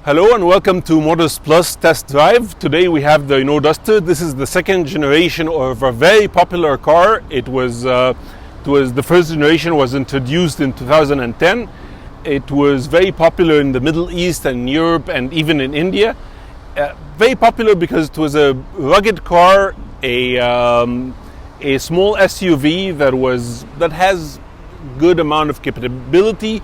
Hello and welcome to Motors Plus Test Drive. Today we have the Renault Duster. This is the second generation of a very popular car. It was the first generation was introduced in 2010. It was very popular in the Middle East and Europe and even in India. Very popular because it was a rugged car, a small SUV that has good amount of capability.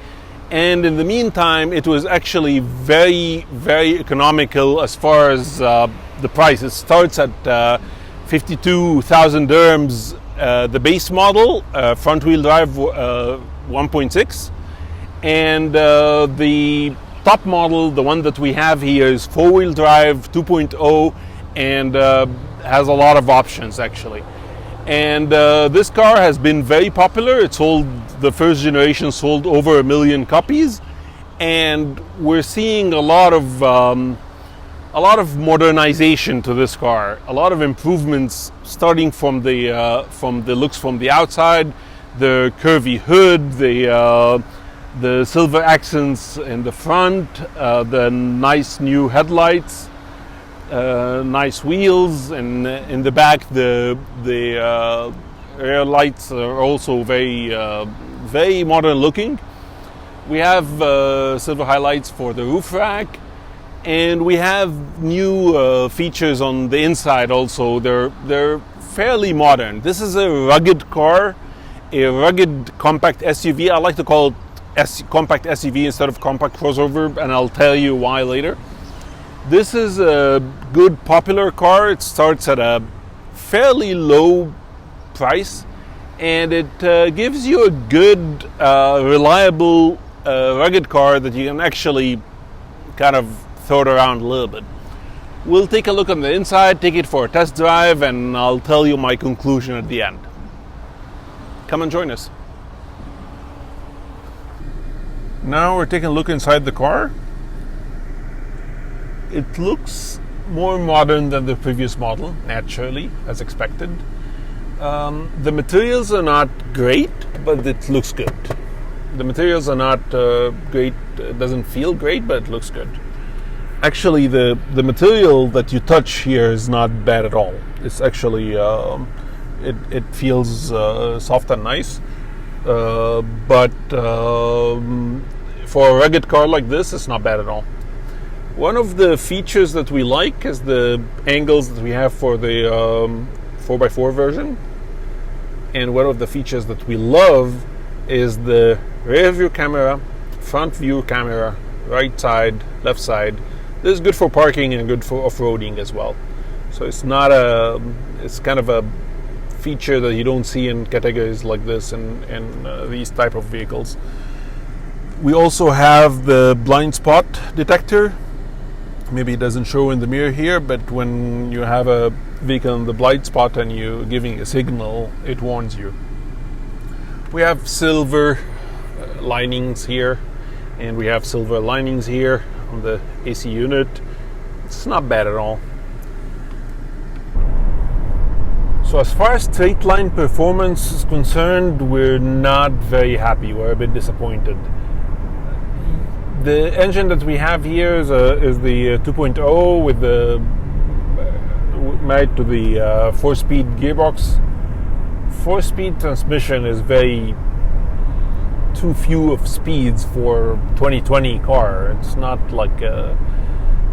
And in the meantime, it was actually very, very economical as far as the price. It starts at 52,000 dirhams, the base model, front-wheel drive 1.6. And the top model, the one that we have here, is four-wheel drive 2.0 and has a lot of options actually. And this car has been very popular. The first generation sold over 1 million copies, and we're seeing a lot of modernization to this car. A lot of improvements, starting from the looks from the outside, the curvy hood, the silver accents in the front, the nice new headlights. Nice wheels, and in the back the rear lights are also very modern looking. We have silver highlights for the roof rack, and we have new features on the inside also. They're fairly modern. This is a rugged car, a rugged compact SUV. I like to call it compact SUV instead of compact crossover, and I'll tell you why later. This is a good popular car. It starts at a fairly low price, and it gives you a good, reliable, rugged car that you can actually kind of throw it around a little bit. We'll take a look on the inside, take it for a test drive, and I'll tell you my conclusion at the end. Come and join us. Now we're taking a look inside the car. It looks more modern than the previous model, naturally, as expected. The materials are not great, but it looks good. The materials are not great, it doesn't feel great, but it looks good. Actually, the material that you touch here is not bad at all. It's actually, it feels soft and nice. But for a rugged car like this, it's not bad at all. One of the features that we like is the angles that we have for the 4x4 version. And one of the features that we love is the rear view camera, front view camera, right side, left side. This is good for parking and good for off-roading as well. So it's kind of a feature that you don't see in categories like this in these type of vehicles. We also have the blind spot detector. Maybe it doesn't show in the mirror here, but when you have a vehicle in the blind spot and you're giving a signal, it warns you. We have silver linings here, and we have silver linings here on the AC unit. It's not bad at all. So as far as straight line performance is concerned, we're not very happy. We're a bit disappointed. The engine that we have here is the 2.0 with the married to the 4-speed gearbox. 4-speed transmission is very too few of speeds for 2020 car. It's not like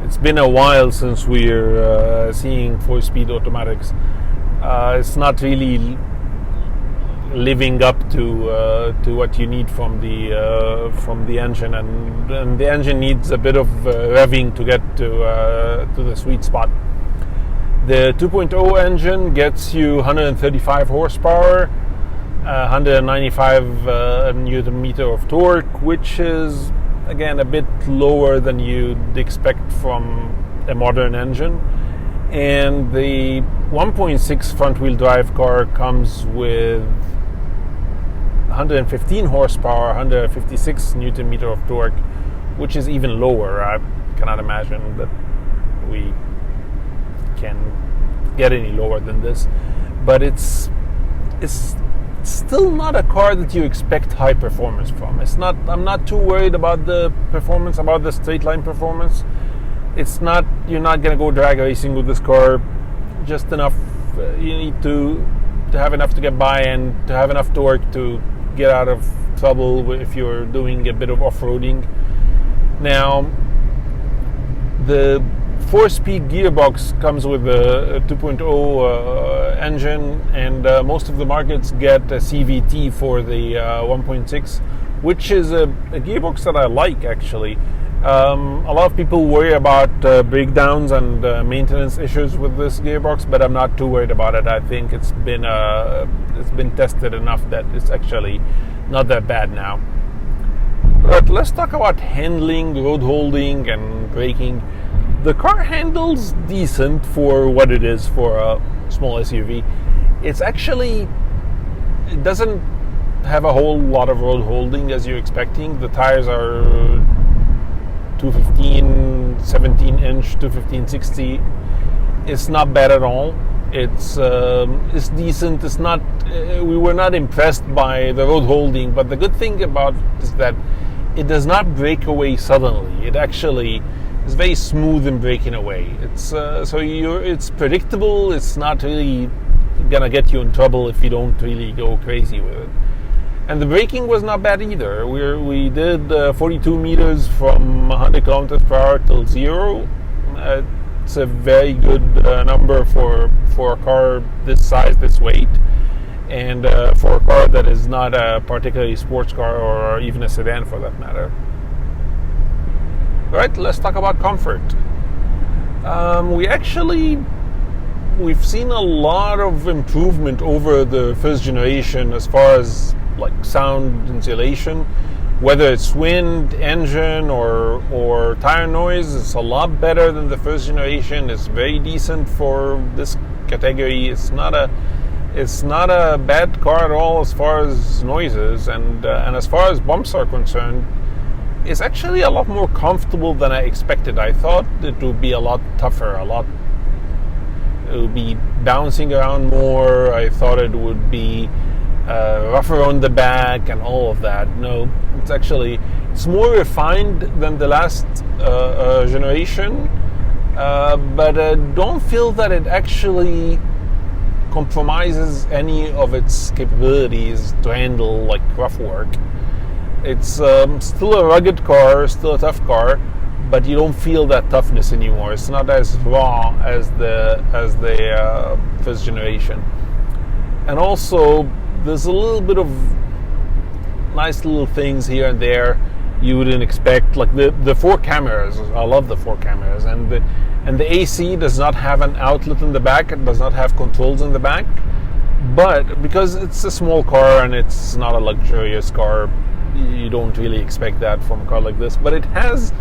it's been a while since we're seeing 4-speed automatics. It's not really living up to what you need from the engine, and the engine needs a bit of revving to get to the sweet spot. The 2.0 engine gets you 135 horsepower, 195 newton meter of torque, which is again a bit lower than you'd expect from a modern engine. And the 1.6 front-wheel drive car comes with 115 horsepower, 156 newton meter of torque, which is even lower. I cannot imagine that we can get any lower than this. But it's it's still not a car that you expect high performance from. I'm not too worried about the performance, about the straight line performance. You're not gonna go drag racing with this car. Just enough. You need to have enough to get by and to have enough torque to get out of trouble if you're doing a bit of off-roading. Now, the 4-speed gearbox comes with a 2.0 engine, and most of the markets get a CVT for the 1.6, which is a gearbox that I like, actually. A lot of people worry about breakdowns and maintenance issues with this gearbox, but I'm not too worried about it. I think it's been tested enough that it's actually not that bad now. But let's talk about handling, road holding, and braking. The car handles decent for what it is for a small SUV. It doesn't have a whole lot of road holding as you're expecting. The tires are 215, 17-inch, 215/60. It's not bad at all. It's decent. It's not. We were not impressed by the road holding, but the good thing about it is that it does not break away suddenly. It actually is very smooth in breaking away. It's predictable. It's not really gonna get you in trouble if you don't really go crazy with it. And the braking was not bad either. We did 42 meters from 100 kilometers per hour till 0. It's a very good number for a car this size, this weight, and for a car that is not a particularly sports car or even a sedan for that matter. All right, let's talk about comfort. We've seen a lot of improvement over the first generation as far as like sound insulation, whether it's wind, engine, or tire noise. It's a lot better than the first generation. It's very decent for this category. It's not a bad car at all as far as noises, and as far as bumps are concerned, it's actually a lot more comfortable than I expected. I thought it would be a lot tougher, it would be bouncing around more. I thought it would be rougher on the back and all of that. No, it's more refined than the last generation, but I don't feel that it actually compromises any of its capabilities to handle like rough work. It's still a rugged car, still a tough car, but you don't feel that toughness anymore. It's not as raw as the first generation. And also, there's a little bit of nice little things here and there you wouldn't expect, like the 4 cameras. I love the 4 cameras, and the AC does not have an outlet in the back. It does not have controls in the back, but because it's a small car and it's not a luxurious car, you don't really expect that from a car like this. But it has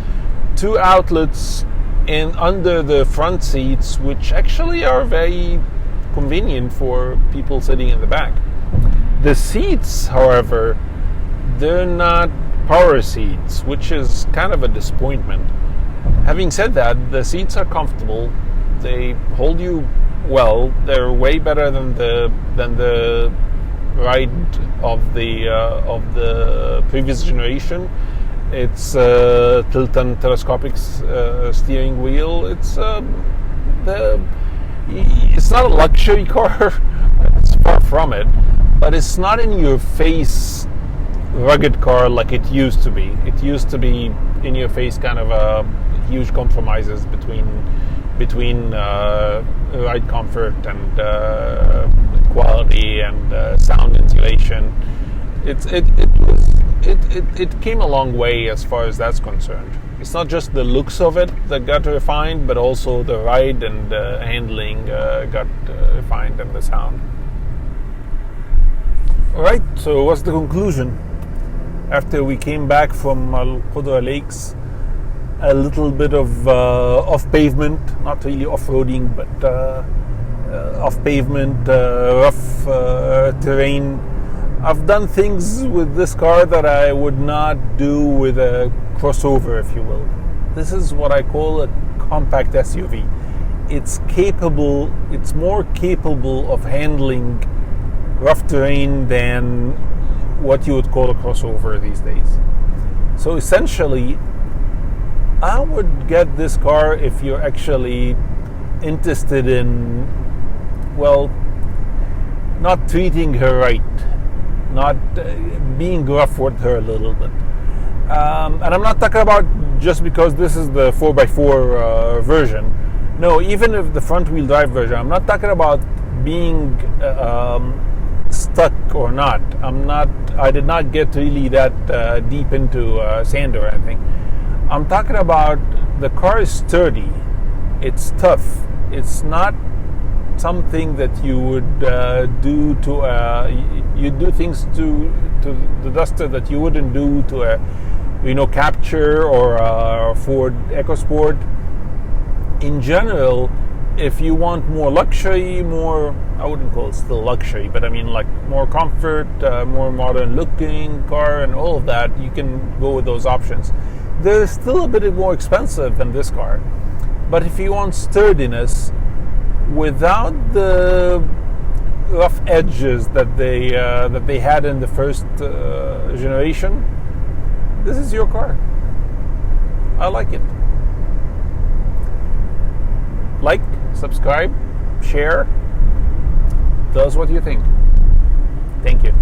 2 outlets under the front seats, which actually are very convenient for people sitting in the back. The seats, however, they're not power seats, which is kind of a disappointment. Having said that, the seats are comfortable. They hold you well. They're way better than the ride of the previous generation. It's tilt and telescopic steering wheel. It's not a luxury car. It's far from it, but it's not in your face rugged car like it used to be. It used to be in your face kind of huge compromises between ride comfort and quality and sound insulation. It came a long way as far as that's concerned. It's not just the looks of it that got refined, but also the ride and handling got refined, and the sound. Alright, so what's the conclusion? After we came back from Al-Qudra Lakes, a little bit of off-pavement, not really off-roading, but off-pavement, rough terrain. I've done things with this car that I would not do with a crossover, if you will. This is what I call a compact SUV. It's more capable of handling rough terrain than what you would call a crossover these days. So essentially, I would get this car if you're actually interested in, well, not treating her right, not being rough with her a little bit. And I'm not talking about just because this is the 4x4 version. No, even if the front wheel drive version, I'm not talking about being stuck or not. I did not get really that deep into sand or anything. I'm talking about the car is sturdy. It's tough. It's not something that you would do to you do things to the Duster that you wouldn't do to a Renault Capture or a Ford EcoSport. In general, if you want more luxury, more, I wouldn't call it still luxury, but I mean like more comfort, more modern looking car and all of that, you can go with those options. They're still a bit more expensive than this car, but if you want sturdiness without the rough edges that they had in the first generation, this is your car. I like it. Like, subscribe, share. Tell us what you think. Thank you.